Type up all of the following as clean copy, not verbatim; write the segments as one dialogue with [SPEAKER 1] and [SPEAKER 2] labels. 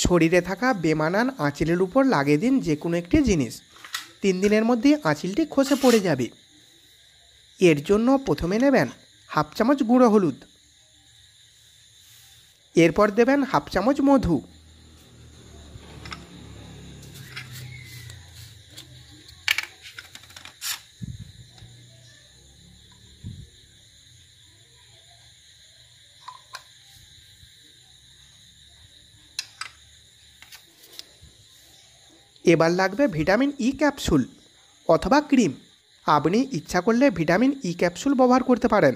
[SPEAKER 1] শরীরে থাকা বেমানান আঁচিলের উপর লাগিয়ে দিন যে কোনো একটি জিনিস, 3 দিনের মধ্যে আঁচিলটি খসে পড়ে যাবে। এর জন্য প্রথমে নেবেন হাফ চামচ গুঁড়ো হলুদ, এরপর দেবেন হাফ চামচ মধু, এবার লাগবে ভিটামিন ই ক্যাপসুল অথবা ক্রিম। আপনি ইচ্ছা করলে ভিটামিন ই ক্যাপসুল ব্যবহার করতে পারেন,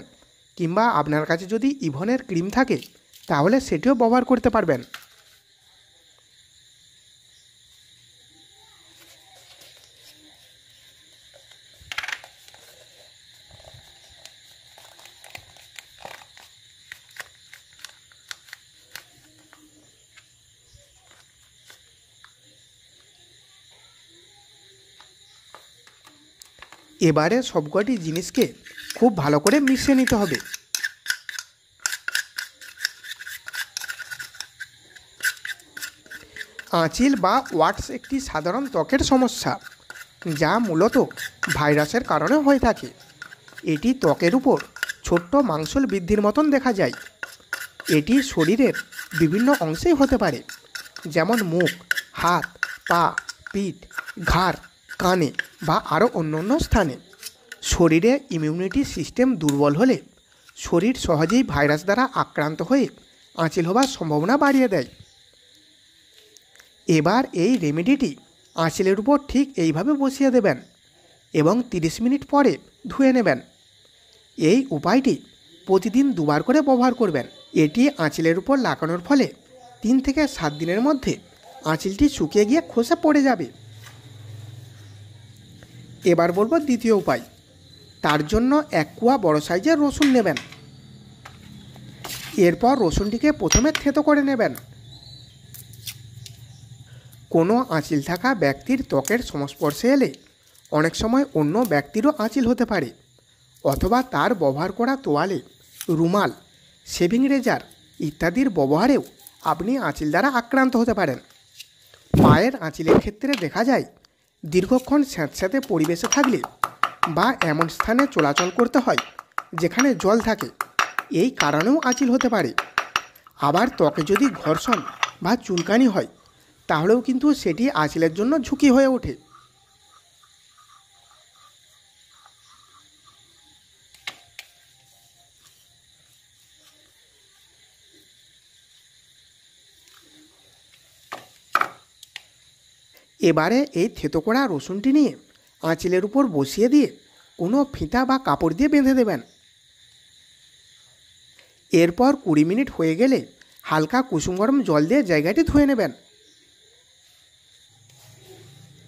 [SPEAKER 1] কিংবা আপনার কাছে যদি ইভনের ক্রিম থাকে তাহলে সেটিও ব্যবহার করতে পারবেন। এবারে সবকটি জিনিসকে খুব ভালো করে মিশিয়ে নিতে হবে। আঁচিল বা ওয়াটস একটি সাধারণ ত্বকের সমস্যা, যা মূলত ভাইরাসের কারণে হয়ে থাকে। এটি ত্বকের উপর ছোট্ট মাংসল বৃদ্ধির মতন দেখা যায়। এটি শরীরের বিভিন্ন অংশেই হতে পারে, যেমন মুখ, হাত, পা, পিঠ, ঘাড়, কানে বা আরও অন্য স্থানে। শরীরে ইমিউনিটি সিস্টেম দুর্বল হলে শরীর সহজেই ভাইরাস দ্বারা আক্রান্ত হয়ে আঁচিল হবার সম্ভাবনা বাড়িয়ে দেয়। এবার এই রেমেডিটি আঁচিলের উপর ঠিক এইভাবে বসিয়ে দেবেন এবং 30 মিনিট পরে ধুয়ে নেবেন। এই উপায়টি প্রতিদিন 2 বার করে ব্যবহার করবেন। এটি আঁচিলের উপর লাগানোর ফলে 3 থেকে 7 দিনের মধ্যে আঁচিলটি শুকিয়ে গিয়ে খসে পড়ে যাবে। এবার বলবো দ্বিতীয় উপায়। তার জন্য 1 কোয়া বড় সাইজের রসুন নেবেন। এরপর রসুনটিকে প্রথমে থেতো করে নেবেন। কোনো আঁচিল থাকা ব্যক্তির ত্বকের সংস্পর্শে এলে অনেক সময় অন্য ব্যক্তিরও আঁচিল হতে পারে, অথবা তার ব্যবহার করা তোয়ালে, রুমাল, শেভিং রেজার ইত্যাদির ব্যবহারেও আপনি আঁচিল দ্বারা আক্রান্ত হতে পারেন। পায়ের আঁচিলের ক্ষেত্রে দেখা যায় দীর্ঘক্ষণ স্যাঁতস্যাঁতে পরিবেশে থাকলে বা এমন স্থানে চলাচল করতে হয় যেখানে জল থাকে, এই কারণেও আঁচিল হতে পারে। আবার ত্বকে যদি ঘর্ষণ বা চুলকানি হয় তাহলেও কিন্তু সেটি আঁচিলের জন্য ঝুঁকি হয়ে ওঠে। এবারে এই থেতো করা রসুনটি নিয়ে আঁচিলের উপর বসিয়ে দিয়ে কোনো ফিতা বা কাপড় দিয়ে বেঁধে দেবেন। এরপর 20 মিনিট হয়ে গেলে হালকা কুসুম গরম জল দিয়ে জায়গাটি ধুয়ে নেবেন।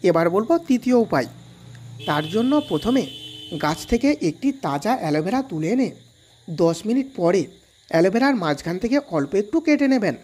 [SPEAKER 1] এবার বলবো তৃতীয় উপায়। তার জন্য প্রথমে গাছ থেকে একটি তাজা অ্যালোভেরা তুলে এনে 10 মিনিট পরে অ্যালোভেরার মাঝখান থেকে অল্প একটু কেটে নেবেন।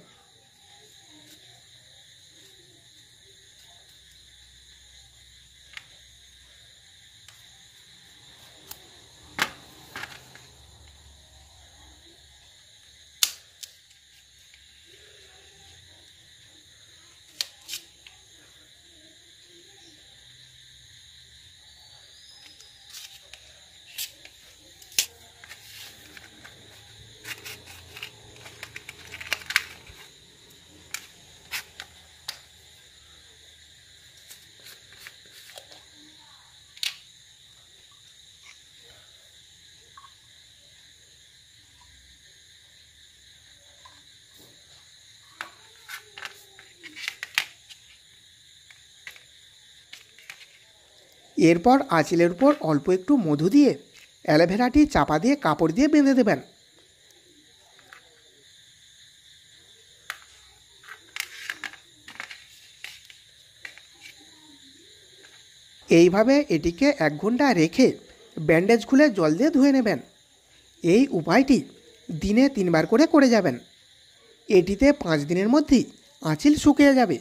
[SPEAKER 1] এরপর আঁচিলের উপর অল্প একটু মধু দিয়ে অ্যালোভেরাটি চাপা দিয়ে কাপড় দিয়ে বেঁধে দেবেন। এইভাবে এটিকে 1 ঘন্টা রেখে ব্যান্ডেজ খুলে জল দিয়ে ধুয়ে নেবেন। এই উপায়টি দিনে 3 বার করে যাবেন। এটিতে 5 দিনের মধ্যেই আঁচিল শুকিয়ে যাবে।